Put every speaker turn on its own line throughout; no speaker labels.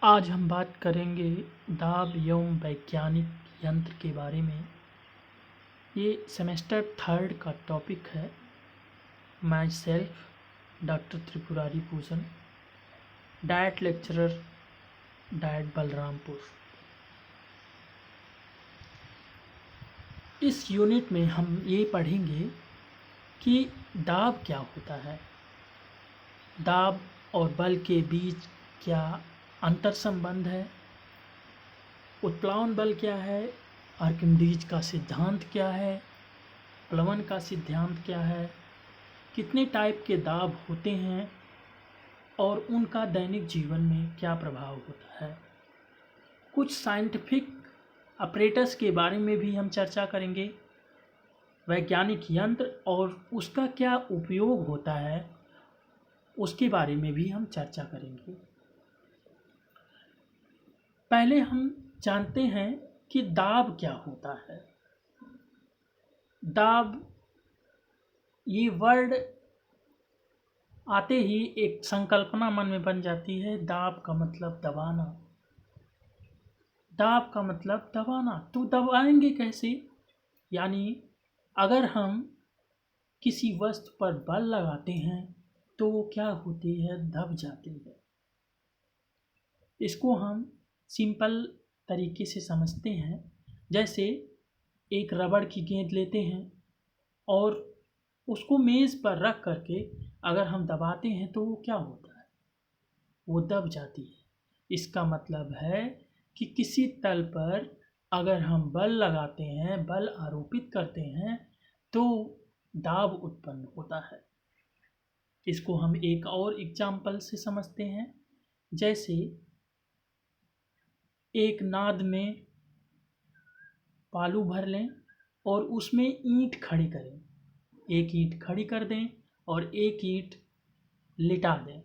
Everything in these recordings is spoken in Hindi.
आज हम बात करेंगे दाब एवं वैज्ञानिक यंत्र के बारे में। ये सेमेस्टर 3 का टॉपिक है। माई सेल्फ डॉक्टर त्रिपुरारी पूजन, डाइट लेक्चरर, डाइट बलरामपुर। इस यूनिट में हम ये पढ़ेंगे कि दाब क्या होता है, दाब और बल के बीच क्या अंतर संबंध है, उत्प्लावन बल क्या है, आर्किमिडीज का सिद्धांत क्या है, प्लवन का सिद्धांत क्या है, कितने टाइप के दाब होते हैं और उनका दैनिक जीवन में क्या प्रभाव होता है। कुछ साइंटिफिक ऑपरेटर्स के बारे में भी हम चर्चा करेंगे। वैज्ञानिक यंत्र और उसका क्या उपयोग होता है उसके बारे में भी हम चर्चा करेंगे। पहले हम जानते हैं कि दाब क्या होता है। दाब, ये वर्ड आते ही एक संकल्पना मन में बन जाती है। दाब का मतलब दबाना, दाब का मतलब दबाना। तो दबाएंगे कैसे? यानी अगर हम किसी वस्तु पर बल लगाते हैं तो वो क्या होती है, दब जाती है। इसको हम सिंपल तरीके से समझते हैं। जैसे एक रबड़ की गेंद लेते हैं और उसको मेज़ पर रख करके अगर हम दबाते हैं तो वो क्या होता है, वो दब जाती है। इसका मतलब है कि किसी तल पर अगर हम बल लगाते हैं, बल आरोपित करते हैं तो दाब उत्पन्न होता है। इसको हम एक और एग्जाम्पल से समझते हैं। जैसे एक नाद में बालू भर लें और उसमें ईंट खड़ी करें, एक ईंट खड़ी कर दें और एक ईंट लिटा दें,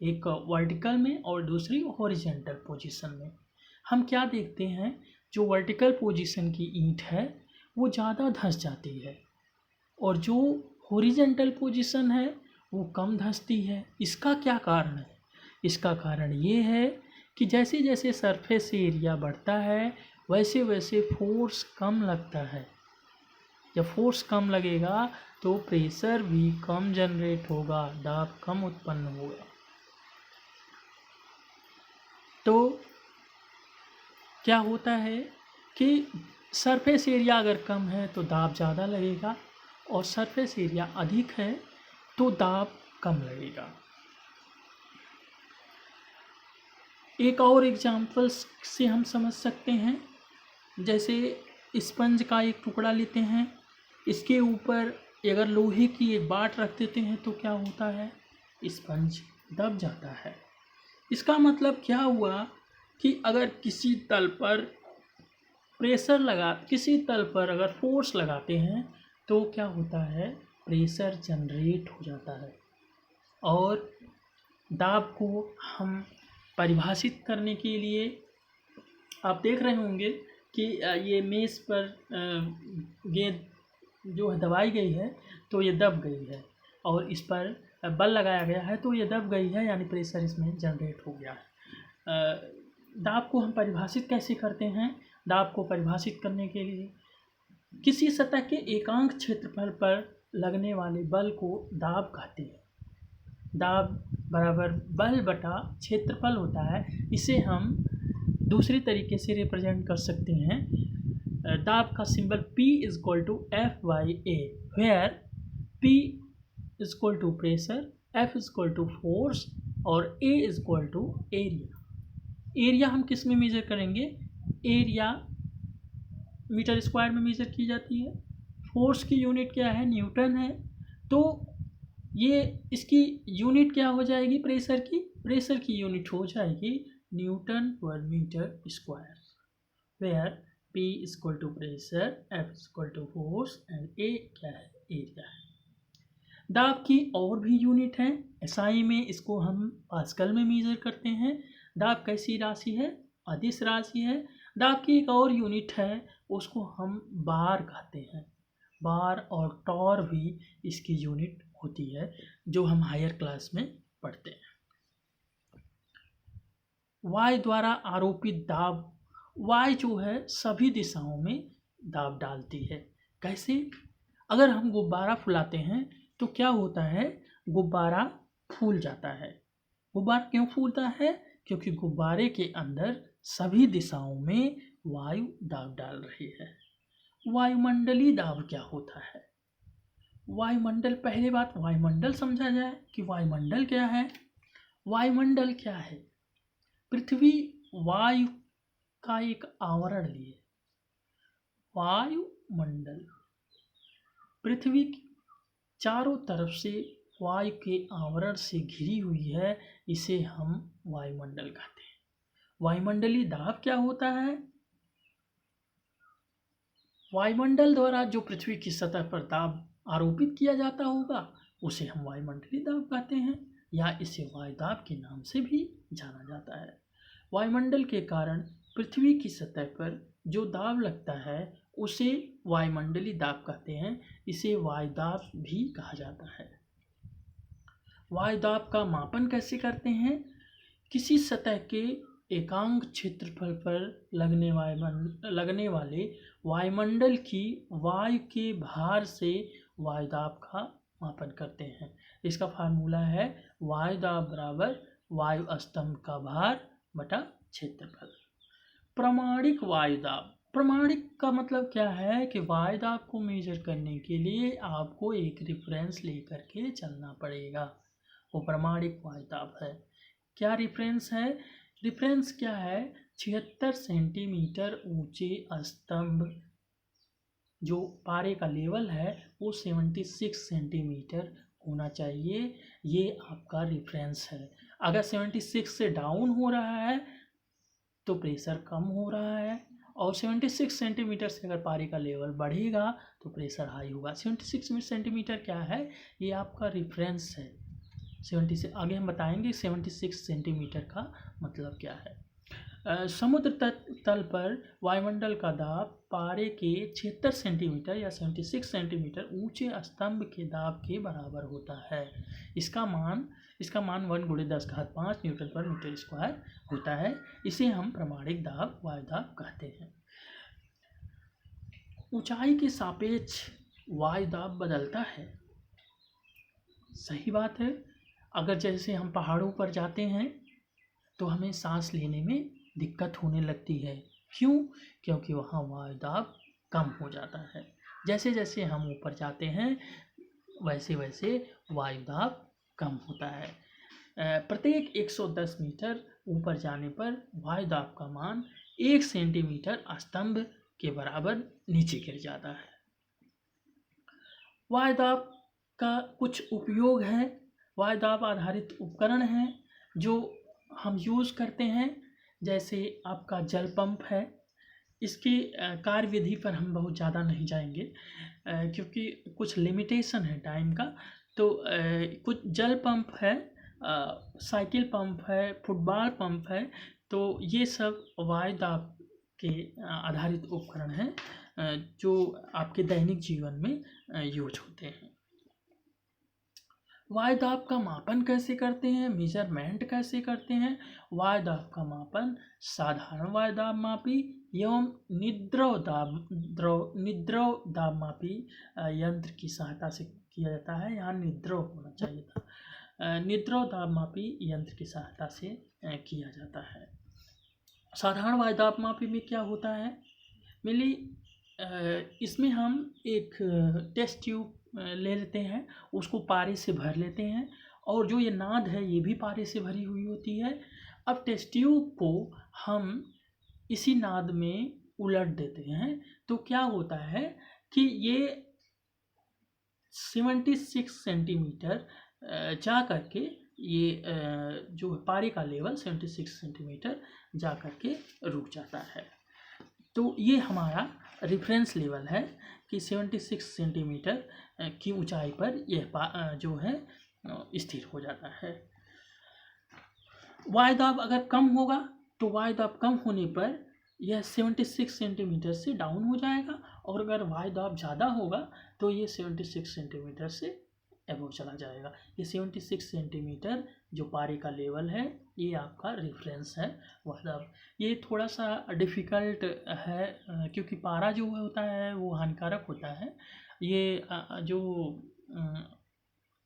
एक वर्टिकल में और दूसरी हॉरिजॉन्टल पोजीशन में। हम क्या देखते हैं, जो वर्टिकल पोजीशन की ईंट है वो ज़्यादा धंस जाती है और जो हॉरिजॉन्टल पोजीशन है वो कम धंसती है। इसका क्या कारण है? इसका कारण ये है कि जैसे जैसे सरफेस एरिया बढ़ता है वैसे वैसे फोर्स कम लगता है। जब फोर्स कम लगेगा तो प्रेशर भी कम जनरेट होगा, दाब कम उत्पन्न होगा। तो क्या होता है कि सरफेस एरिया अगर कम है तो दाब ज़्यादा लगेगा और सरफेस एरिया अधिक है तो दाब कम लगेगा। एक और एग्जाम्पल से हम समझ सकते हैं। जैसे स्पंज का एक टुकड़ा लेते हैं, इसके ऊपर अगर लोहे की एक बाट रख देते हैं तो क्या होता है, स्पंज दब जाता है। इसका मतलब क्या हुआ कि अगर किसी तल पर किसी तल पर अगर फोर्स लगाते हैं तो क्या होता है, प्रेशर जनरेट हो जाता है। और दाब को हम परिभाषित करने के लिए आप देख रहे होंगे कि ये मेज पर गेंद जो है दबाई गई है तो ये दब गई है और इस पर बल लगाया गया है तो ये दब गई है, यानी प्रेशर इसमें जनरेट हो गया है। दाब को हम परिभाषित कैसे करते हैं? दाब को परिभाषित करने के लिए किसी सतह के एकांक क्षेत्रफल पर लगने वाले बल को दाब कहते हैं। दाब बराबर बल बटा क्षेत्रफल होता है। इसे हम दूसरी तरीके से रिप्रेजेंट कर सकते हैं। दाब का symbol P = F/A, where P = pressure, F = force और A = एरिया। एरिया हम किस में मेजर करेंगे? एरिया मीटर स्क्वायर में मेजर की जाती है। फोर्स की यूनिट क्या है? न्यूटन है। तो ये इसकी यूनिट क्या हो जाएगी? प्रेशर की यूनिट हो जाएगी newton per metre square, where P = pressure, F = force and A क्या है? एरिया है। दाब की और भी यूनिट है। SI में इसको हम पास्कल में मेजर करते हैं। दाब कैसी राशि है? अदिश राशि है। दाब की एक और यूनिट है, उसको हम बार कहते हैं। बार और टॉर भी इसकी यूनिट होती है, जो हम हायर क्लास में पढ़ते हैं। वायु द्वारा आरोपित दाब, वायु जो है सभी दिशाओं में दाब डालती है। कैसे? अगर हम गुब्बारा फुलाते हैं तो क्या होता है, गुब्बारा फूल जाता है। गुब्बारा क्यों फूलता है? क्योंकि गुब्बारे के अंदर सभी दिशाओं में वायु दाब डाल रही है। वायुमंडलीय दाब क्या होता है? वायुमंडल, पहली बात वायुमंडल समझा जाए कि वायुमंडल क्या है। वायुमंडल क्या है? पृथ्वी वायु का एक आवरण लिए, वायुमंडल पृथ्वी चारों तरफ से वायु के आवरण से घिरी हुई है, इसे हम वायुमंडल कहते हैं। वायुमंडलीय दाब क्या होता है? वायुमंडल द्वारा जो पृथ्वी की सतह पर दाब आरोपित किया जाता होगा उसे हम वायुमंडलीय दाब कहते हैं, या इसे वायुदाब के नाम से भी जाना जाता है। वायुमंडल के कारण पृथ्वी की सतह पर जो दाब लगता है उसे वायुमंडलीय दाब कहते हैं, इसे वायुदाब भी कहा जाता है। वायुदाब का मापन कैसे करते हैं? किसी सतह के एकांक क्षेत्रफल पर लगने वाले वायुमंडल की वायु के भार से वायुदाब का मापन करते हैं। इसका फार्मूला है वायुदाब बराबर वायु स्तंभ का भार बटा क्षेत्रफल। प्रमाणिक वायुदाब, प्रमाणिक का मतलब क्या है कि वायुदाब को मेजर करने के लिए आपको एक रेफरेंस लेकर के चलना पड़ेगा, वो प्रमाणिक वायुदाब है। क्या रेफरेंस है? रेफरेंस क्या है? 76 सेंटीमीटर ऊंचे स्तंभ, जो पारे का लेवल है वो 76 सेंटीमीटर होना चाहिए, ये आपका रेफरेंस है। अगर 76 से डाउन हो रहा है तो प्रेशर कम हो रहा है, और 76 सेंटीमीटर से अगर पारे का लेवल बढ़ेगा तो प्रेशर हाई होगा। 76 सेंटीमीटर क्या है? ये आपका रेफरेंस है। 76 आगे हम बताएंगे 76 सेंटीमीटर का मतलब क्या है। समुद्र तल पर वायुमंडल का दाब पारे के 76 सेंटीमीटर या 76 सेंटीमीटर ऊंचे स्तंभ के दाब के बराबर होता है। इसका मान 1 × 10⁵ न्यूटन पर मीटर स्क्वायर होता है। इसे हम प्रमाणिक दाब वायुदाब कहते हैं। ऊंचाई के सापेक्ष वायुदाब बदलता है। सही बात है। अगर जैसे हम पहाड़ों पर जाते हैं तो हमें सांस लेने में दिक्कत होने लगती है। क्यों? क्योंकि वहाँ वायुदाब कम हो जाता है। जैसे जैसे हम ऊपर जाते हैं वैसे वैसे वायुदाब कम होता है। प्रत्येक 110 मीटर ऊपर जाने पर वायुदाब का मान 1 सेंटीमीटर स्तंभ के बराबर नीचे गिर जाता है। वायुदाब का कुछ उपयोग है। वायुदाब आधारित उपकरण हैं जो हम यूज़ करते हैं, जैसे आपका जल पंप है। इसकी कार्यविधि पर हम बहुत ज़्यादा नहीं जाएंगे क्योंकि कुछ लिमिटेशन है टाइम का। तो कुछ जल पंप है, साइकिल पंप है, फुटबॉल पंप है। तो ये सब वायुदाब के आधारित उपकरण हैं जो आपके दैनिक जीवन में यूज होते हैं। वायुदाब का मापन कैसे करते हैं, मेजरमेंट कैसे करते हैं? वायुदाब का मापन साधारण वायुदाब मापी एवं निद्रव दाब मापी यंत्र की सहायता से किया जाता है। यहाँ निद्रव होना चाहिए था। निद्रव दाब मापी यंत्र की सहायता से किया जाता है। साधारण वायुदाब मापी में क्या होता है? मिली इसमें हम एक टेस्ट ट्यूब ले लेते हैं, उसको पारे से भर लेते हैं, और जो ये नाद है ये भी पारे से भरी हुई होती है। अब टेस्ट ट्यूब को हम इसी नाद में उलट देते हैं तो क्या होता है कि ये 76 सेंटीमीटर जा करके ये जो पारे का लेवल 76 सेंटीमीटर जा करके रुक जाता है। तो ये हमारा रेफरेंस लेवल है कि 76 सेंटीमीटर की ऊंचाई पर यह जो है स्थिर हो जाता है। वायुदाब अगर कम होगा तो वायुदाब कम होने पर यह 76 सेंटीमीटर से डाउन हो जाएगा, और अगर वायुदाब ज़्यादा होगा तो ये 76 सेंटीमीटर से एबव चला जाएगा। ये 76 सेंटीमीटर जो पारे का लेवल है ये आपका रेफरेंस है। मतलब ये थोड़ा सा डिफ़िकल्ट है क्योंकि पारा जो होता है वो हानिकारक होता है। ये जो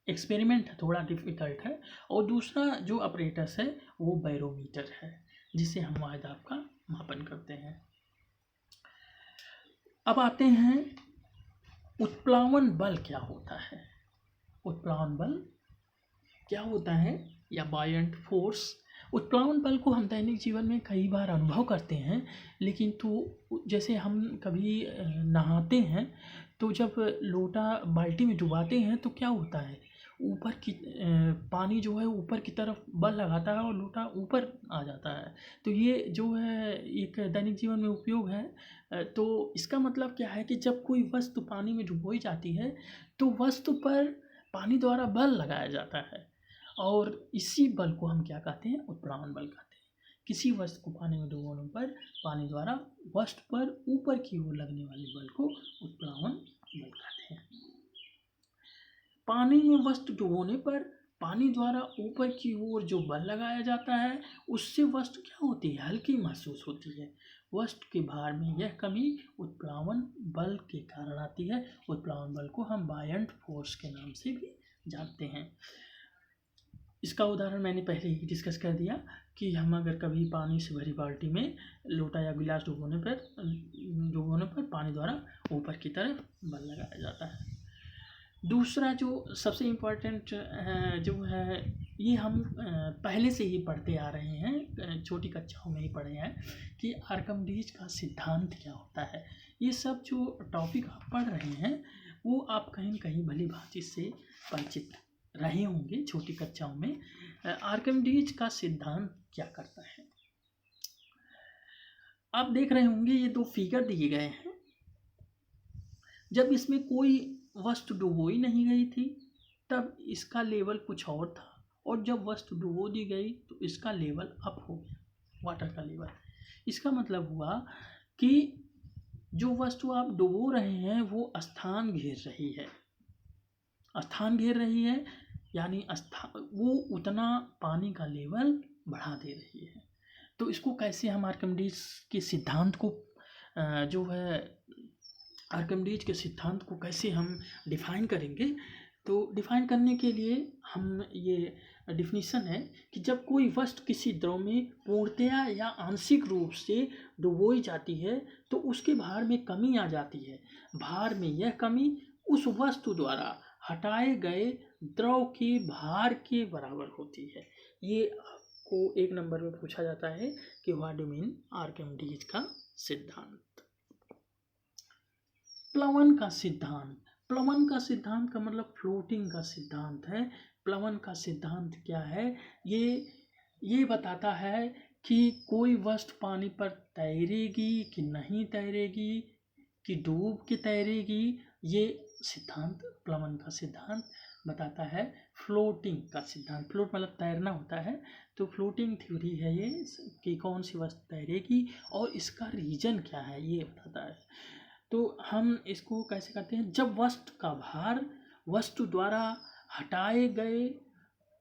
एक्सपेरिमेंट है थोड़ा डिफ़िकल्ट है। और दूसरा जो अपरेटस है वो बैरोमीटर है जिससे हम वायदाब का मापन करते हैं। अब आते हैं उत्प्लावन बल क्या होता है। उत्प्लावन बल क्या होता है या बायंट फोर्स। उत्प्लावन बल को हम दैनिक जीवन में कई बार अनुभव करते हैं, लेकिन तो जैसे हम कभी नहाते हैं तो जब लोटा बाल्टी में डुबाते हैं तो क्या होता है, ऊपर की पानी जो है ऊपर की तरफ बल लगाता है और लोटा ऊपर आ जाता है। तो ये जो है एक दैनिक जीवन में उपयोग है। तो इसका मतलब क्या है कि जब कोई वस्तु पानी में डुबोई जाती है तो वस्तु पर पानी द्वारा बल लगाया जाता है और इसी बल को हम क्या कहते हैं, उत्प्लावन बल कहते हैं। किसी वस्तु को पानी में डुबोने पर पानी द्वारा वस्तु पर ऊपर की ओर लगने वाले बल को उत्प्लावन बल कहते हैं। पानी में वस्तु डुबोने पर पानी द्वारा ऊपर की ओर जो बल लगाया जाता है उससे वस्तु क्या होती है, हल्की महसूस होती है। वस्तु के भार में यह कमी उत्प्लावन बल के कारण आती है। उत्प्लावन बल को हम बायंट फोर्स के नाम से भी जानते हैं। इसका उदाहरण मैंने पहले ही डिस्कस कर दिया कि हम अगर कभी पानी से भरी बाल्टी में लोटा या गिलास डुबोने पर पानी द्वारा ऊपर की तरफ बल लगाया जाता है। दूसरा जो सबसे इम्पोर्टेंट जो है ये हम पहले से ही पढ़ते आ रहे हैं, छोटी कक्षाओं में ही पढ़े हैं कि आर्किमिडीज का सिद्धांत क्या होता है। ये सब जो टॉपिक आप पढ़ रहे हैं वो आप कहीं न कहीं भली भांति से परिचित रहे होंगे छोटी कक्षाओं में। आर्किमिडीज का सिद्धांत क्या करता है, आप देख रहे होंगे ये दो फिगर दिए गए हैं। जब इसमें कोई वस्तु डुबोई नहीं गई थी तब इसका लेवल कुछ और था, और जब वस्तु डुबो दी गई तो इसका लेवल अप हो गया, वाटर का लेवल। इसका मतलब हुआ कि जो वस्तु आप डुबो रहे हैं वो स्थान घेर रही है। स्थान घेर रही है यानी वो उतना पानी का लेवल बढ़ा दे रही है। तो इसको कैसे हम आर्किमिडीज के सिद्धांत को जो है आर्किमिडीज के सिद्धांत को कैसे हम डिफाइन करेंगे, तो डिफाइन करने के लिए हम ये डिफिनीशन है कि जब कोई वस्तु किसी द्रव में पूर्णतया या आंशिक रूप से डुबोई जाती है तो उसके भार में कमी आ जाती है। भार में यह कमी उस वस्तु द्वारा हटाए गए द्रव के भार के बराबर होती है। ये आपको 1 नंबर में पूछा जाता है कि व्हाट डू मीन आर्किमिडीज का सिद्धांत। प्लवन का सिद्धांत। प्लवन का सिद्धांत का मतलब फ्लोटिंग का सिद्धांत है। प्लवन का सिद्धांत क्या है, ये बताता है कि कोई वस्तु पानी पर तैरेगी कि नहीं तैरेगी, कि डूब के तैरेगी। ये सिद्धांत प्लवन का सिद्धांत बताता है। फ्लोटिंग का सिद्धांत, फ्लोट मतलब तैरना होता है, तो फ्लोटिंग थ्योरी है ये कि कौन सी वस्तु तैरेगी और इसका रीजन क्या है ये बताता है। तो हम इसको कैसे करते हैं, जब वस्तु का भार वस्तु द्वारा हटाए गए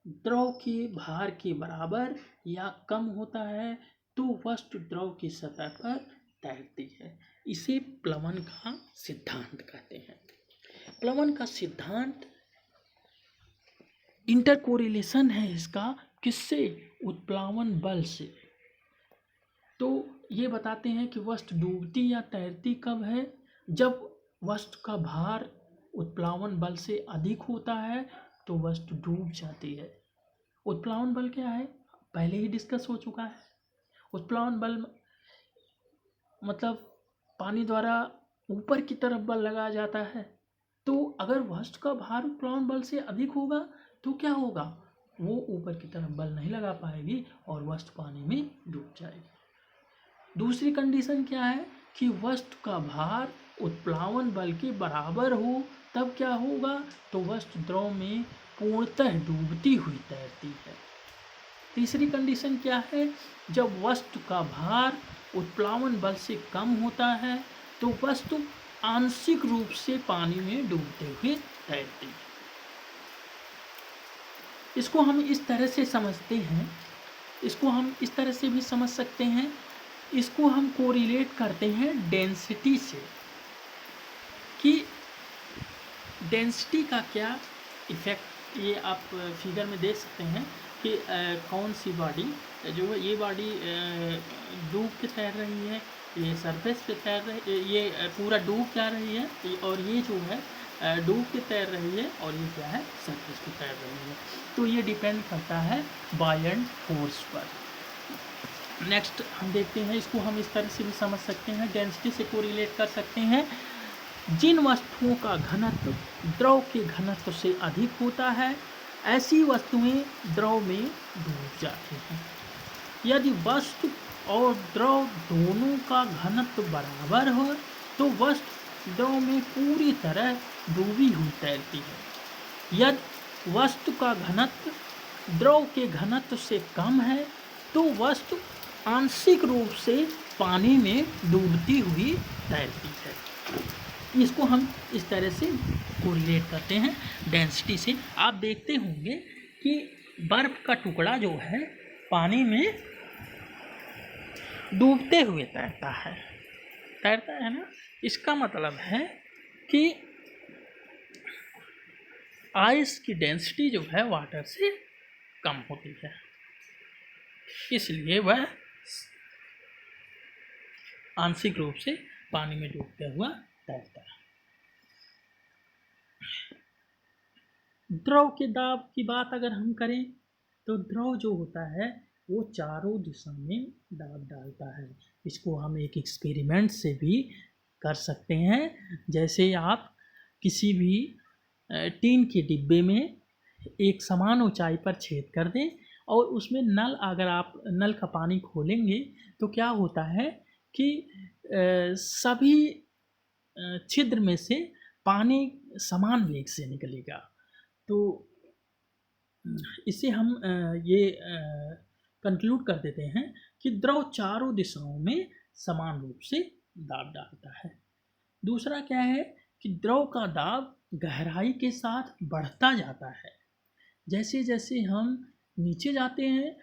द्रव के भार के बराबर या कम होता है तो वस्तु द्रव की सतह पर तैरती है। इसे प्लवन का सिद्धांत कहते हैं। प्लवन का सिद्धांत इंटरकोरिलेशन है इसका, किससे, उत्प्लावन बल से। तो ये बताते हैं कि वस्तु डूबती या तैरती कब है, जब वस्तु का भार उत्प्लावन बल से अधिक होता है तो वस्तु डूब जाती है। उत्प्लावन बल क्या है पहले ही डिस्कस हो चुका है। उत्प्लावन बल मतलब पानी द्वारा ऊपर की तरफ बल लगाया जाता है। तो अगर वस्तु का भार उत्प्लावन बल से अधिक होगा तो क्या होगा, वो ऊपर की तरफ बल नहीं लगा पाएगी और वस्तु पानी में डूब जाएगी। दूसरी कंडीशन क्या है कि वस्तु का भार उत्प्लावन बल के बराबर हो, तब क्या होगा, तो वस्तु द्रव में पूर्णतः डूबती हुई तैरती है। तीसरी कंडीशन क्या है, जब वस्तु का भार उत्प्लावन बल से कम होता है तो वस्तु आंशिक रूप से पानी में डूबते हुए तैरती है। इसको हम इस तरह से समझते हैं, इसको हम इस तरह से भी समझ सकते हैं, इसको हम कोरिलेट करते हैं डेंसिटी से कि डेंसिटी का क्या इफ़ेक्ट, ये आप फिगर में देख सकते हैं कि कौन सी बॉडी जो है, ये बॉडी डूब के तैर रही है, ये सरफेस पे तैर रही, ये पूरा डूब जा रही है, और ये जो है डूब के तैर रही है, और ये क्या है, सरफेस पे तैर रही है। तो ये डिपेंड करता है बायंट फोर्स पर। नेक्स्ट हम देखते हैं, इसको हम इस तरह से भी समझ सकते हैं, डेंसिटी से कोरिलेट कर सकते हैं। जिन वस्तुओं का घनत्व द्रव के घनत्व से अधिक होता है, ऐसी वस्तुएं द्रव में डूब जाती हैं। यदि वस्तु और द्रव दोनों का घनत्व बराबर हो तो वस्तु द्रव में पूरी तरह डूबी हुई तैरती है। यदि वस्तु का घनत्व द्रव के घनत्व से कम है तो वस्तु आंशिक रूप से पानी में डूबती हुई तैरती है। इसको हम इस तरह से कोरिलेट करते हैं डेंसिटी से। आप देखते होंगे कि बर्फ का टुकड़ा जो है पानी में डूबते हुए तैरता है ना। इसका मतलब है कि आइस की डेंसिटी जो है वाटर से कम होती है, इसलिए वह आंशिक रूप से पानी में डूबता हुआ तैरता है। द्रव के दाब की बात अगर हम करें तो द्रव जो होता है वो चारों दिशा में दाब डालता है। इसको हम एक एक्सपेरिमेंट से भी कर सकते हैं। जैसे आप किसी भी टीन के डिब्बे में एक समान ऊंचाई पर छेद कर दें और उसमें नल, अगर आप नल का पानी खोलेंगे तो क्या होता है कि सभी छिद्र में से पानी समान वेग से निकलेगा। तो इसे हम ये कंक्लूड कर देते हैं कि द्रव चारों दिशाओं में समान रूप से दाब डालता है। दूसरा क्या है कि द्रव का दाब गहराई के साथ बढ़ता जाता है। जैसे जैसे हम नीचे जाते हैं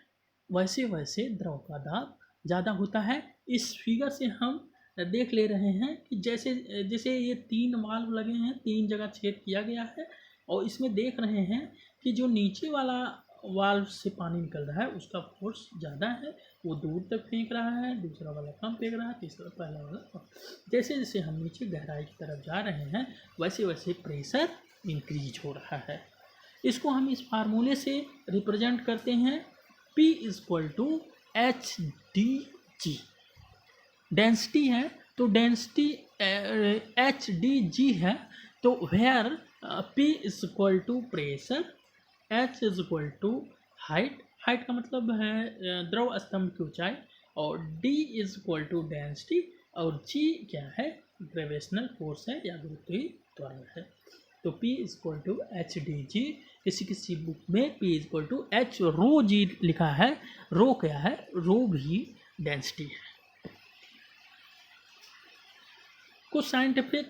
वैसे वैसे द्रव का दाब ज़्यादा होता है। इस फिगर से हम देख ले रहे हैं कि जैसे जैसे ये 3 वाल्व लगे हैं, 3 जगह छेद किया गया है, और इसमें देख रहे हैं कि जो नीचे वाला वाल्व से पानी निकल रहा है उसका फोर्स ज़्यादा है, वो दूर तक फेंक रहा है, दूसरा वाला कम फेंक रहा है, तीसरा पहला वाला कम। जैसे जैसे हम नीचे गहराई की तरफ जा रहे हैं वैसे वैसे प्रेशर इंक्रीज हो रहा है। इसको हम इस फार्मूले से रिप्रेजेंट करते हैं, P = HdG। डेंसिटी है तो डेंसिटी HdG है, तो where P = pressure, H = height, height का मतलब है द्रव स्तंभ की ऊंचाई, और D = डेंसिटी, और G क्या है, ग्रेविटेशनल फोर्स है या गुरुत्वीय त्वरण है। तो P = HdG। किसी किसी बुक में P = H ρg लिखा है। रो क्या है, रो भी डेंसिटी है। कुछ साइंटिफिक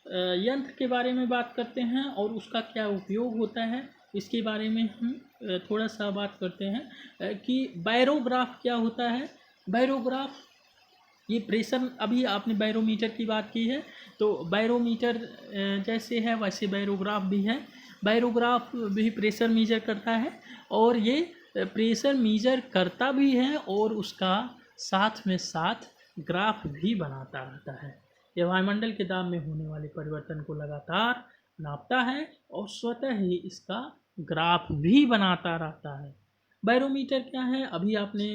यंत्र के बारे में बात करते हैं और उसका क्या उपयोग होता है, इसके बारे में हम थोड़ा सा बात करते हैं कि बायरोग्राफ क्या होता है। बायरोग्राफ ये प्रेशर, अभी आपने बैरोमीटर की बात की है, तो बैरोमीटर जैसे है वैसे बैरोग्राफ भी है। बैरोग्राफ भी प्रेशर मेजर करता है, और ये प्रेशर मेजर करता भी है और उसका साथ में साथ ग्राफ भी बनाता रहता है। यह वायुमंडल के दाब में होने वाले परिवर्तन को लगातार नापता है और स्वतः ही इसका ग्राफ भी बनाता रहता है। बैरोमीटर क्या है, अभी आपने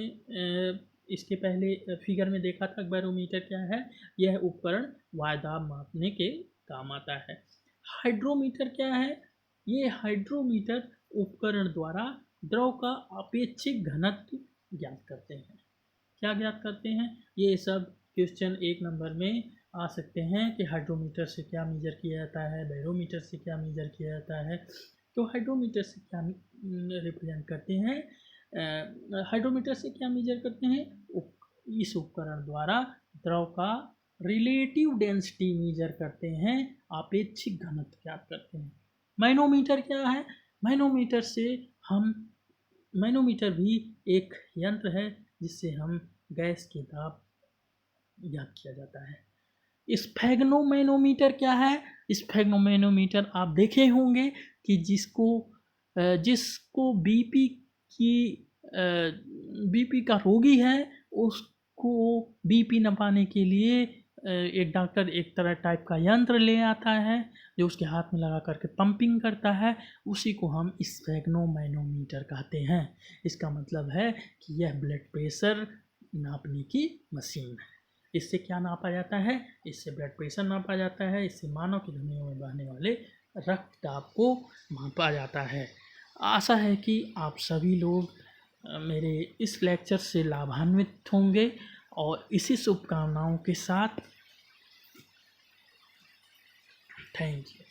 इसके पहले फिगर में देखा था। बैरोमीटर क्या है, यह उपकरण वायुदाब मापने के काम आता है। हाइड्रोमीटर क्या है, ये हाइड्रोमीटर उपकरण द्वारा द्रव का अपेक्षिक घनत्व ज्ञात करते हैं। क्या ज्ञात करते हैं, ये सब क्वेश्चन 1 नंबर में आ सकते हैं कि हाइड्रोमीटर से क्या मेजर किया जाता है, बैरोमीटर से क्या मेजर किया जाता है। तो हाइड्रोमीटर से क्या रिप्रेजेंट करते हैं, हाइड्रोमीटर से क्या मेजर करते हैं, इस उपकरण द्वारा द्रव का रिलेटिव डेंसिटी मेजर करते हैं, अपेक्षिक घनत्व ज्ञात करते हैं। मैनोमीटर क्या है, मैनोमीटर से हम मैनोमीटर भी एक यंत्र है जिससे हम गैस के दाब ज्ञात किया जाता है। स्फेग्नोमैनोमीटर क्या है? स्फेग्नोमैनोमीटर आप देखे होंगे कि जिसको बीपी का रोगी है उसको बीपी नापाने के लिए एक डॉक्टर एक तरह टाइप का यंत्र ले आता है जो उसके हाथ में लगा करके पंपिंग करता है, उसी को हम स्फेग्नोमैनोमीटर कहते हैं। इसका मतलब है कि यह ब्लड प्रेशर नापने की मशीन है। इससे क्या नापा जाता है? इससे ब्लड प्रेशर नापा जाता है, इससे मानव की धमनियों में बहने वाले रक्तचाप को मापा जाता है। आशा है कि आप सभी लोग मेरे इस लेक्चर से लाभान्वित होंगे और इसी शुभकामनाओं के साथ थैंक यू।